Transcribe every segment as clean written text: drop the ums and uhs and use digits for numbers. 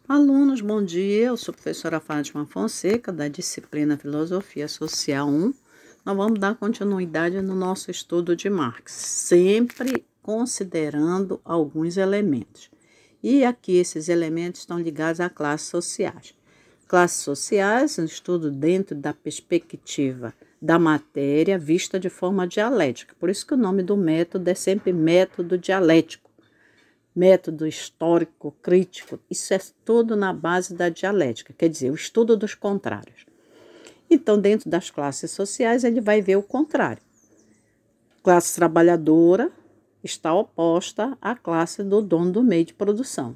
Alunos, bom dia. Eu sou a professora Fátima Fonseca, da disciplina Filosofia Social 1. Nós vamos dar continuidade no nosso estudo de Marx, sempre considerando alguns elementos. E aqui esses elementos estão ligados a classes sociais. Classes sociais, um estudo dentro da perspectiva da matéria vista de forma dialética. Por isso que o nome do método é sempre método dialético. Método histórico, crítico, isso é tudo na base da dialética, quer dizer, o estudo dos contrários. Então, dentro das classes sociais, ele vai ver o contrário. Classe trabalhadora está oposta à classe do dono do meio de produção.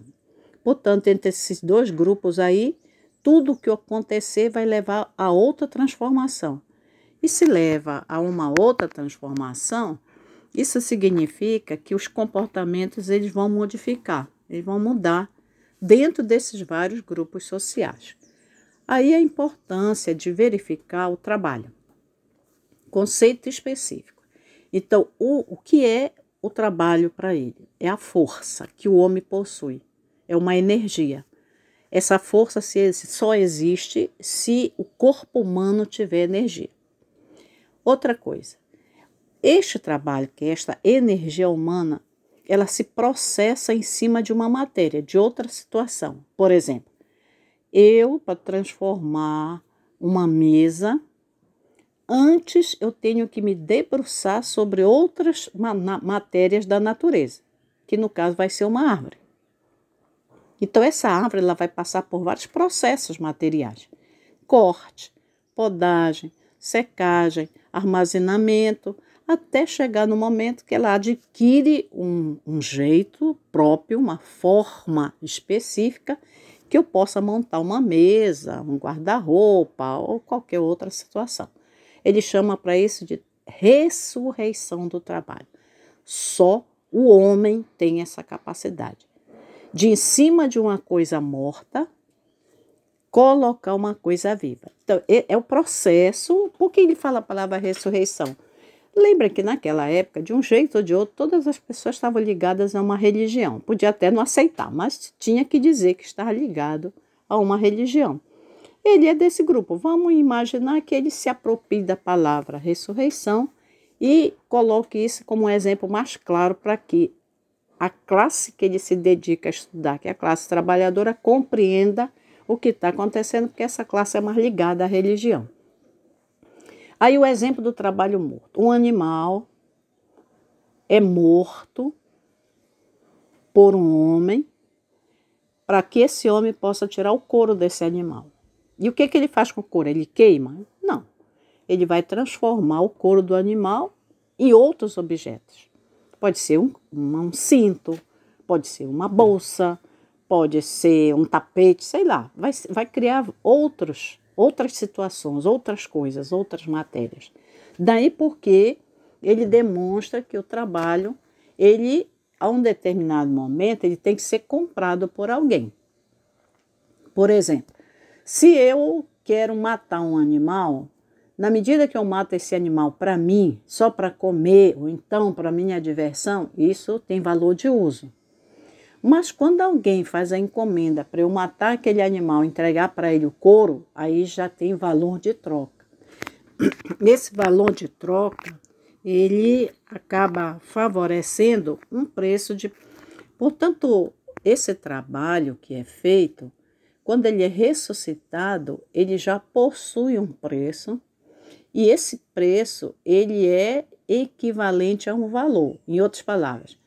Portanto, entre esses dois grupos aí, tudo o que acontecer vai levar a outra transformação. E se leva a uma outra transformação, isso significa que os comportamentos eles vão modificar, eles vão mudar dentro desses vários grupos sociais. Aí a importância de verificar o trabalho, conceito específico. Então, o que é o trabalho para ele? É a força que o homem possui, é uma energia. Essa força só existe se o corpo humano tiver energia. Outra coisa. Este trabalho, que é esta energia humana, ela se processa em cima de uma matéria, de outra situação. Por exemplo, para transformar uma mesa, antes eu tenho que me debruçar sobre outras matérias da natureza, que no caso vai ser uma árvore. Então essa árvore ela vai passar por vários processos materiais. Corte, podagem, secagem, armazenamento, até chegar no momento que ela adquire um jeito próprio, uma forma específica, que eu possa montar uma mesa, um guarda-roupa ou qualquer outra situação. Ele chama para isso de ressurreição do trabalho. Só o homem tem essa capacidade de, em cima de uma coisa morta, colocar uma coisa viva. Então, é o processo. Por que ele fala a palavra ressurreição? Lembra que naquela época, de um jeito ou de outro, todas as pessoas estavam ligadas a uma religião. Podia até não aceitar, mas tinha que dizer que estava ligado a uma religião. Ele é desse grupo. Vamos imaginar que ele se aproprie da palavra ressurreição e coloque isso como um exemplo mais claro para que a classe que ele se dedica a estudar, que é a classe trabalhadora, compreenda o que está acontecendo, porque essa classe é mais ligada à religião. Aí o exemplo do trabalho morto. Um animal é morto por um homem para que esse homem possa tirar o couro desse animal. E o que ele faz com o couro? Ele queima? Não. Ele vai transformar o couro do animal em outros objetos. Pode ser um cinto, pode ser uma bolsa, pode ser um tapete, sei lá. Vai criar outras situações, outras coisas, outras matérias. Daí porque ele demonstra que o trabalho, a um determinado momento, ele tem que ser comprado por alguém. Por exemplo, se eu quero matar um animal, na medida que eu mato esse animal para mim, só para comer, ou então para minha diversão, isso tem valor de uso. Mas quando alguém faz a encomenda para eu matar aquele animal e entregar para ele o couro, aí já tem valor de troca. Esse valor de troca, ele acaba favorecendo um preço de... Portanto, esse trabalho que é feito, quando ele é ressuscitado, ele já possui um preço, e esse preço, ele é equivalente a um valor. Em outras palavras,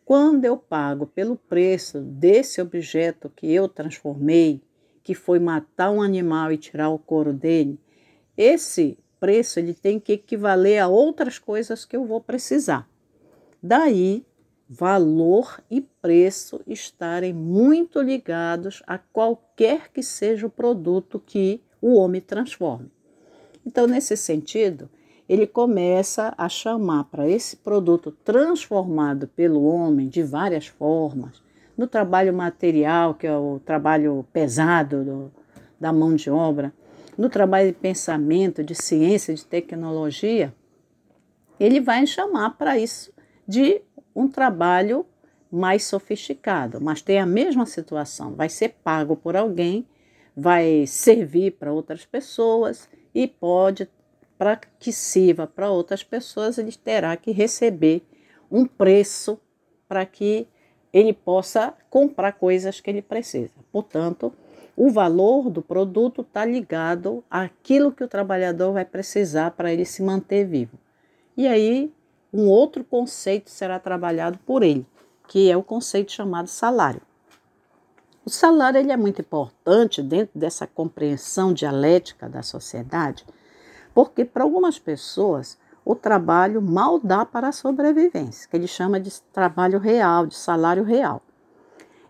quando eu pago pelo preço desse objeto que eu transformei, que foi matar um animal e tirar o couro dele, esse preço ele tem que equivaler a outras coisas que eu vou precisar. Daí, valor e preço estarem muito ligados a qualquer que seja o produto que o homem transforme. Então, nesse sentido, ele começa a chamar para esse produto transformado pelo homem de várias formas, no trabalho material, que é o trabalho pesado da mão de obra, no trabalho de pensamento, de ciência, de tecnologia, ele vai chamar para isso de um trabalho mais sofisticado, mas tem a mesma situação. Vai ser pago por alguém, vai servir para outras pessoas e pode, para que sirva para outras pessoas, ele terá que receber um preço para que ele possa comprar coisas que ele precisa. Portanto, o valor do produto está ligado àquilo que o trabalhador vai precisar para ele se manter vivo. E aí, um outro conceito será trabalhado por ele, que é o conceito chamado salário. O salário ele é muito importante dentro dessa compreensão dialética da sociedade, porque para algumas pessoas o trabalho mal dá para a sobrevivência, que ele chama de trabalho real, de salário real.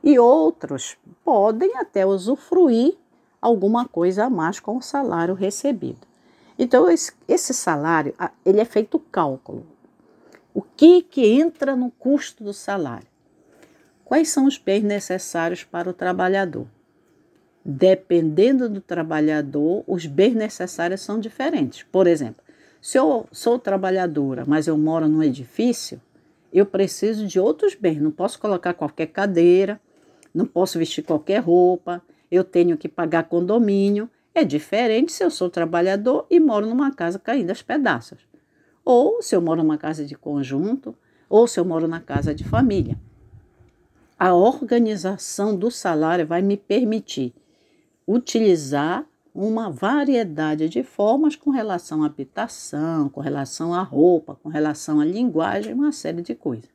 E outros podem até usufruir alguma coisa a mais com o salário recebido. Então, esse salário, ele é feito cálculo. O que entra no custo do salário? Quais são os bens necessários para o trabalhador? Dependendo do trabalhador, os bens necessários são diferentes. Por exemplo, se eu sou trabalhadora, mas eu moro num edifício, eu preciso de outros bens. Não posso colocar qualquer cadeira, não posso vestir qualquer roupa, eu tenho que pagar condomínio. É diferente se eu sou trabalhador e moro numa casa caindo aos pedaços. Ou se eu moro numa casa de conjunto, ou se eu moro na casa de família. A organização do salário vai me permitir utilizar uma variedade de formas com relação à habitação, com relação à roupa, com relação à linguagem, uma série de coisas.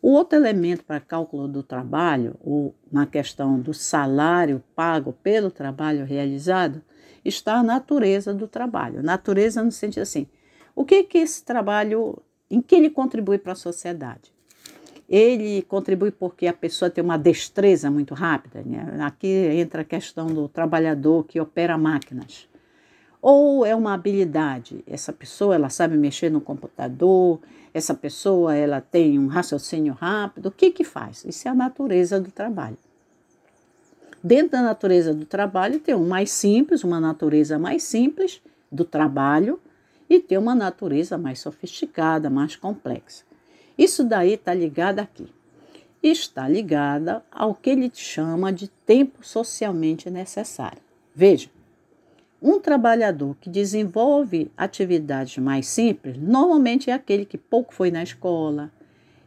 O outro elemento para cálculo do trabalho, ou na questão do salário pago pelo trabalho realizado, está a natureza do trabalho. Natureza no sentido assim, o que esse trabalho, em que ele contribui para a sociedade? Ele contribui porque a pessoa tem uma destreza muito rápida, né? Aqui entra a questão do trabalhador que opera máquinas. Ou é uma habilidade, essa pessoa ela sabe mexer no computador, essa pessoa ela tem um raciocínio rápido, o que faz? Isso é a natureza do trabalho. Dentro da natureza do trabalho tem uma natureza mais simples do trabalho e tem uma natureza mais sofisticada, mais complexa. Isso daí está ligado aqui. Está ligada ao que ele chama de tempo socialmente necessário. Veja, um trabalhador que desenvolve atividades mais simples, normalmente é aquele que pouco foi na escola,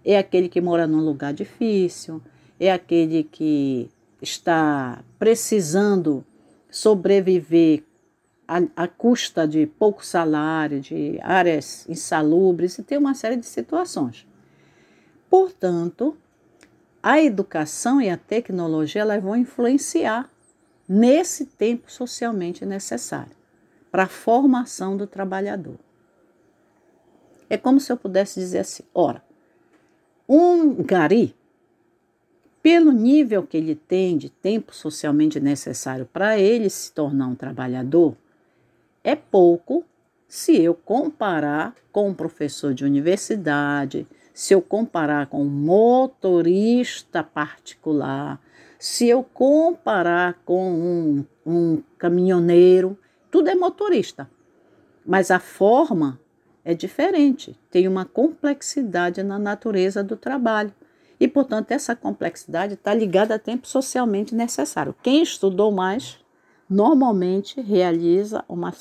é aquele que mora num lugar difícil, é aquele que está precisando sobreviver à custa de pouco salário, de áreas insalubres, e tem uma série de situações. Portanto, a educação e a tecnologia elas vão influenciar nesse tempo socialmente necessário para a formação do trabalhador. É como se eu pudesse dizer assim, ora, um gari, pelo nível que ele tem de tempo socialmente necessário para ele se tornar um trabalhador, é pouco se eu comparar com um professor de universidade, se eu comparar com um motorista particular, se eu comparar com um caminhoneiro, tudo é motorista. Mas a forma é diferente, tem uma complexidade na natureza do trabalho. E, portanto, essa complexidade está ligada a tempo socialmente necessário. Quem estudou mais, normalmente realiza uma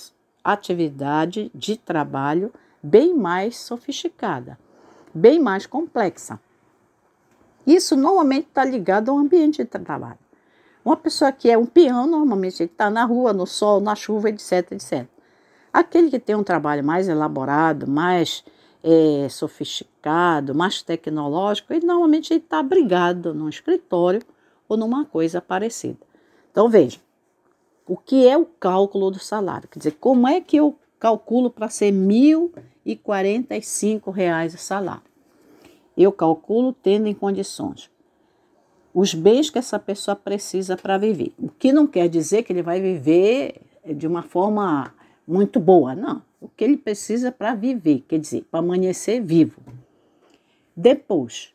atividade de trabalho bem mais sofisticada, bem mais complexa. Isso normalmente está ligado ao ambiente de trabalho. Uma pessoa que é um peão, normalmente está na rua, no sol, na chuva, etc, etc. Aquele que tem um trabalho mais elaborado, mais sofisticado, mais tecnológico, ele normalmente está abrigado num escritório ou numa coisa parecida. Então, veja, o que é o cálculo do salário? Quer dizer, como é que eu calculo para ser R$ 1.045 o salário? Eu calculo tendo em condições os bens que essa pessoa precisa para viver. O que não quer dizer que ele vai viver de uma forma muito boa, não. O que ele precisa para viver, quer dizer, para amanhecer vivo. Depois,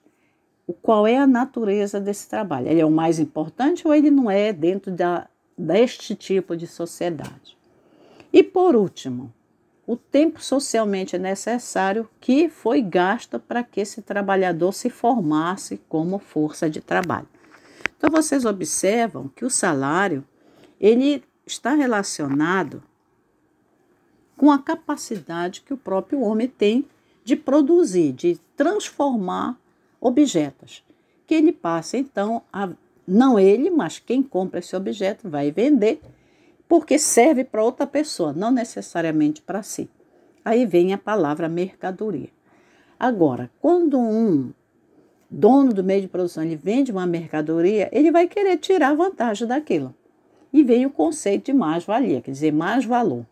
qual é a natureza desse trabalho? Ele é o mais importante ou ele não é dentro deste tipo de sociedade? E por último, o tempo socialmente necessário que foi gasto para que esse trabalhador se formasse como força de trabalho. Então, vocês observam que o salário, ele está relacionado com a capacidade que o próprio homem tem de produzir, de transformar objetos, que ele passa, então, não ele, mas quem compra esse objeto vai vender, porque serve para outra pessoa, não necessariamente para si. Aí vem a palavra mercadoria. Agora, quando um dono do meio de produção ele vende uma mercadoria, ele vai querer tirar vantagem daquilo. E vem o conceito de mais-valia, quer dizer, mais valor.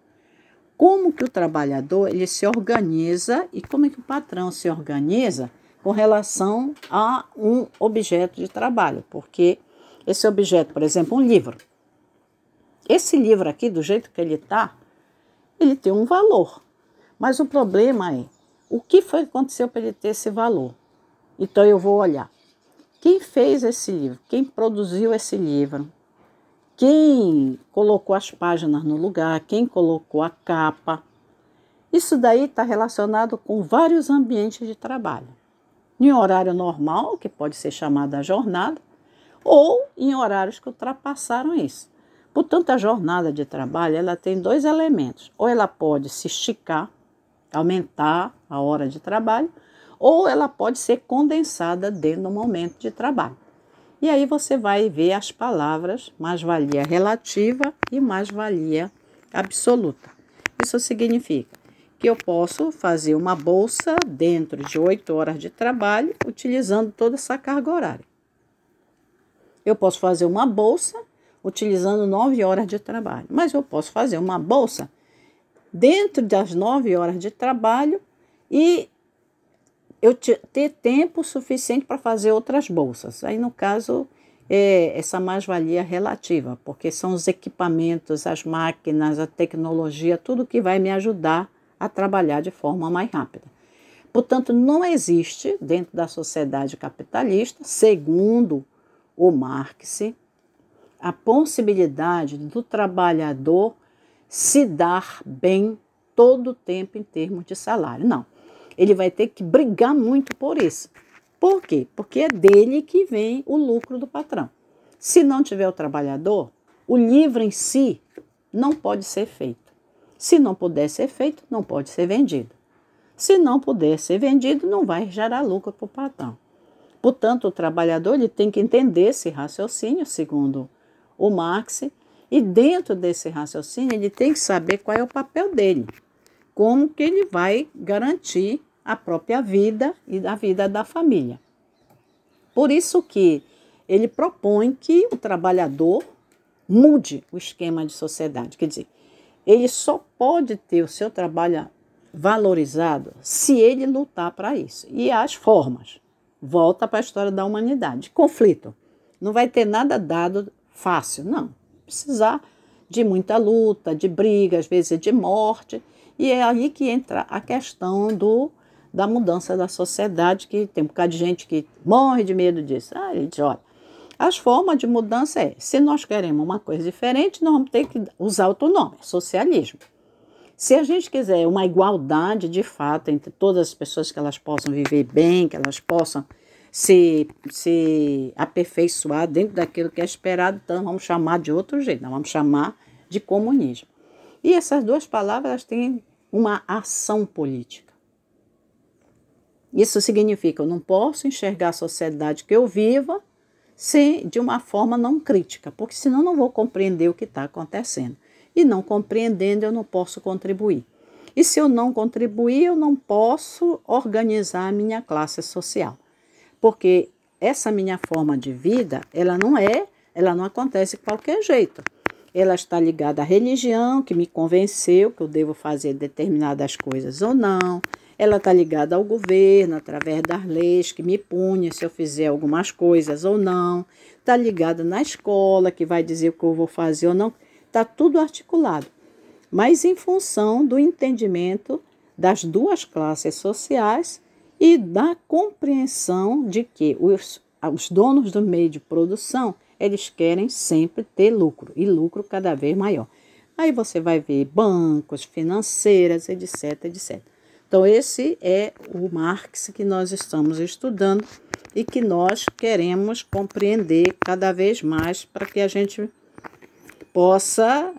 Como que o trabalhador ele se organiza e como é que o patrão se organiza com relação a um objeto de trabalho? Porque esse objeto, por exemplo, um livro. Esse livro aqui, do jeito que ele está, ele tem um valor. Mas o problema é, o que foi que aconteceu para ele ter esse valor? Então eu vou olhar. Quem fez esse livro? Quem produziu esse livro? Quem colocou as páginas no lugar? Quem colocou a capa? Isso daí está relacionado com vários ambientes de trabalho. Em horário normal, que pode ser chamada jornada, ou em horários que ultrapassaram isso. Portanto, a jornada de trabalho ela tem dois elementos. Ou ela pode se esticar, aumentar a hora de trabalho, ou ela pode ser condensada dentro do momento de trabalho. E aí você vai ver as palavras mais-valia relativa e mais-valia absoluta. Isso significa que eu posso fazer uma bolsa dentro de 8 horas de trabalho, utilizando toda essa carga horária. Eu posso fazer uma bolsa utilizando 9 horas de trabalho, mas eu posso fazer uma bolsa dentro das 9 horas de trabalho e eu ter tempo suficiente para fazer outras bolsas. Aí, no caso, é essa mais-valia relativa, porque são os equipamentos, as máquinas, a tecnologia, tudo que vai me ajudar a trabalhar de forma mais rápida. Portanto, não existe dentro da sociedade capitalista, segundo o Marx, a possibilidade do trabalhador se dar bem todo o tempo em termos de salário. Não. Ele vai ter que brigar muito por isso. Por quê? Porque é dele que vem o lucro do patrão. Se não tiver o trabalhador, o livro em si não pode ser feito. Se não puder ser feito, não pode ser vendido. Se não puder ser vendido, não vai gerar lucro para o patrão. Portanto, o trabalhador ele tem que entender esse raciocínio, segundo o Marx, e dentro desse raciocínio ele tem que saber qual é o papel dele, como que ele vai garantir a própria vida e a vida da família. Por isso que ele propõe que o trabalhador mude o esquema de sociedade, quer dizer, ele só pode ter o seu trabalho valorizado se ele lutar para isso. E as formas, volta para a história da humanidade, conflito, não vai ter nada dado fácil, não. Precisar de muita luta, de briga, às vezes de morte, e é aí que entra a questão da mudança da sociedade, que tem um bocado de gente que morre de medo disso. Gente, olha, as formas de mudança se nós queremos uma coisa diferente, nós vamos ter que usar outro nome, socialismo. Se a gente quiser uma igualdade de fato entre todas as pessoas, que elas possam viver bem, que elas possam se aperfeiçoar dentro daquilo que é esperado, então vamos chamar de outro jeito, nós vamos chamar de comunismo. E essas duas palavras elas têm uma ação política. Isso significa que eu não posso enxergar a sociedade que eu viva de uma forma não crítica, porque senão eu não vou compreender o que está acontecendo. E não compreendendo, eu não posso contribuir. E se eu não contribuir, eu não posso organizar a minha classe social. Porque essa minha forma de vida, ela não acontece de qualquer jeito. Ela está ligada à religião, que me convenceu que eu devo fazer determinadas coisas ou não. Ela está ligada ao governo, através das leis, que me punha se eu fizer algumas coisas ou não. Está ligada na escola, que vai dizer o que eu vou fazer ou não. Está tudo articulado. Mas em função do entendimento das duas classes sociais e da compreensão de que os donos do meio de produção, eles querem sempre ter lucro, e lucro cada vez maior. Aí você vai ver bancos, financeiras, etc, etc. Então, esse é o Marx que nós estamos estudando e que nós queremos compreender cada vez mais para que a gente possa